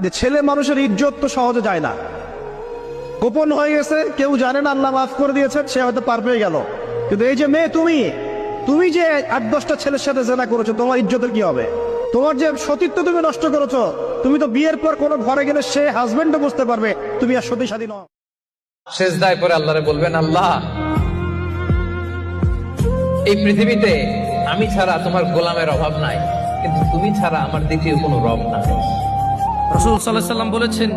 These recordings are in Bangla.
যে ছেলে মানুষের ইজ্জত তো সহজে যায় না, গোপন হয়ে গেছে, কেউ জানে না, আল্লাহ মাফ করে দিয়েছেন, সে হয়তো পার পেয়ে গেল। কিন্তু এই যে মেয়ে, তুমি যে 8-10টা ছেলের সাথে জেনা করেছো, তোমার ইজ্জতের কি হবে? তোমার যে সতীত্ব তুমি নষ্ট করেছো, তুমি তো বিয়ের পর কোনো ঘরে গেলে সে হাজবেন্ডও বুঝতে পারবে তুমি আর সতী সাথী নও। সেজদায় পরে আল্লাহরে বলবেন, আল্লাহ এই পৃথিবীতে আমি ছাড়া তোমার গোলামের অভাব নাই, কিন্তু তুমি ছাড়া আমার দ্বিতীয় কোনো রব নাই। রাসূল সাল্লাল্লাহু আলাইহি ওয়াসাল্লাম বলেছেন,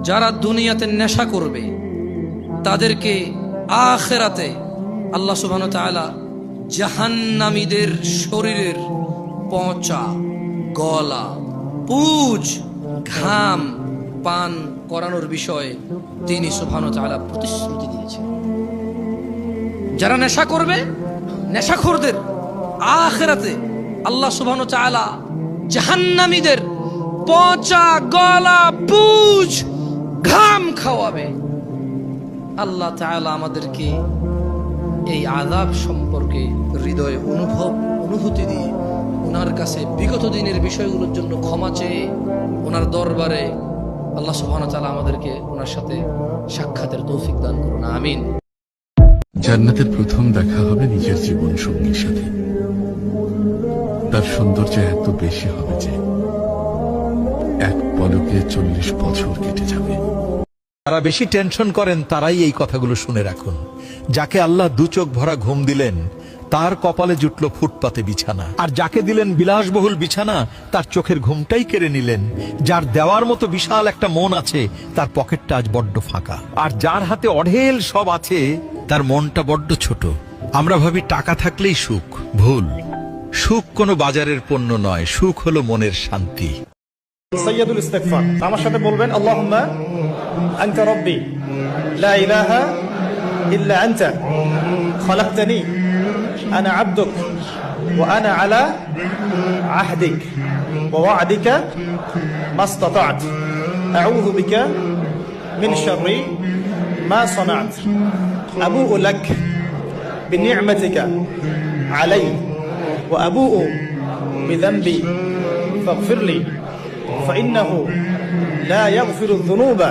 যারা দুনিয়াতে নেশা করবে তাদেরকে আখিরাতে আল্লাহ সুবহানাহু ওয়া তাআলা জাহান্নামীদের শরীরের পচা, গলা, পুঁজ, ঘাম পান করানোর বিষয়ে তিনি সুবহানাহু ওয়া তাআলা প্রতিশ্রুতি দিয়েছেন। যারা নেশা করবে, নেশাখোরদের আখিরাতে আল্লাহ সুবহানাহু ওয়া তাআলা জাহান্নামীদের পচা, গলা, পুঁজ, ঘাম খাওয়াবে। আল্লাহ তাআলা আমাদেরকে এই আযাব সম্পর্কে হৃদয়ে অনুভূতি দিয়ে ওনার কাছে বিগত দিনের বিষয়গুলোর জন্য ক্ষমা চেয়ে ওনার দরবারে আল্লাহ সুবহানাহু ওয়া তাআলা আমাদেরকে ওনার সাথে সাক্ষাতের তৌফিক দান করুন, আমিন। জান্নাতের প্রথম দেখা হবে নিজের জীবন সঙ্গীর সাথে। তার সৌন্দর্য এত বেশি হবে যে এক পলকে 40 বছর কেটে যাবে। যারা বেশি টেনশন করেন তারাই এই কথাগুলো শুনে রাখুন। যাকে আল্লাহ 2 চোখ ভরা ঘুম দিলেন তার কপালে জুটল ফুটপাতে বিছানা, আর যাকে দিলেন বিলাসবহুল বিছানা তার চোখের ঘুমটাই কেড়ে নিলেন। যার দেওয়ার মতো বিশাল একটা মন আছে তার পকেটটা আজ বড্ড ফাঁকা, আর যার হাতে অঢেল সব আছে তার মনটা বড্ড ছোট। আমরা ভাবি টাকা থাকলেই সুখ, ভুল। সুখ কোনো বাজারের পণ্য নয়, সুখ হলো মনের শান্তি। সাইয়্যিদুল ইস্তিগফার আমার সাথে বলবেন, আল্লাহুম্মা আনতা রাব্বি লা ইলাহা ইল্লা আনতা খালাকতানি আনা আবদুক ওয়া আনা আলা আহদিক ওয়া ওয়া'দিকা মাসতাতা'ত আউযু বিকা মিন শাররি মা সানা'ত আবুউ লাক বিনি'মাতিকা আলাইয়া ওয়া আবুউ বিযানবি ফাগফির লি فإنه لا يغفر الذنوب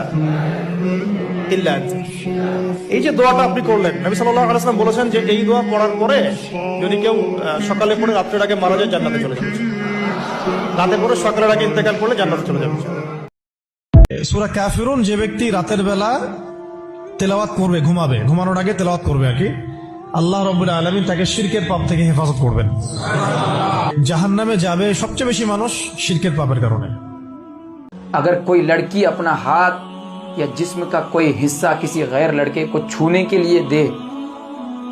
إلا أنت। এই যে দোয়াটা আপনি করলেন, নবী সাল্লাল্লাহু আলাইহি ওয়াসাল্লাম বলেছেন যে এই দোয়া পড়ার পরে যদি কেউ সকালে পড়ে রাতের আগে মারা যায় জান্নাতে চলে যাবে, রাতে পড়ে সকালের আগে ইন্তেকাল করলে জান্নাতে চলে যাবে। সূরা কাফিরুন, যে ব্যক্তি রাতের বেলা তেলাওয়াত করবে, ঘুমানোর আগে তেলাওয়াত করবে আর কি, আল্লাহ রাব্বুল আলামিন তাকে শিরকের পাপ থেকে হেফাজত করবেন। জাহান্নামে যাবে সবচেয়ে বেশি মানুষ শিরকের পাপের কারণে। अगर कोई लड़की अपना हाथ या जिस्म का कोई हिस्सा किसी गैर लड़के को छूने के लिए दे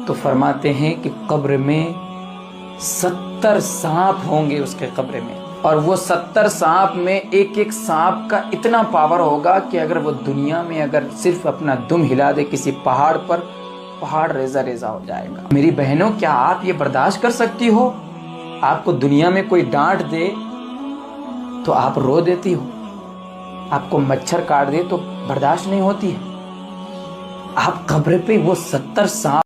तो फरमाते हैं कि कब्र में 70 सांप होंगे उसके कब्र में, और वो 70 सांप में एक एक सांप का इतना पावर होगा कि अगर वो दुनिया में अगर सिर्फ अपना दुम हिला दे किसी पहाड़ पर, पहाड़ रेजा रेजा हो जाएगा। मेरी बहनों, क्या आप ये बर्दाश्त कर सकती हो? आपको दुनिया में कोई डांट दे तो आप रो देती हो, आपको मच्छर काट दे तो बर्दाश्त नहीं होती है, आप कब्र पे वो 70 सांप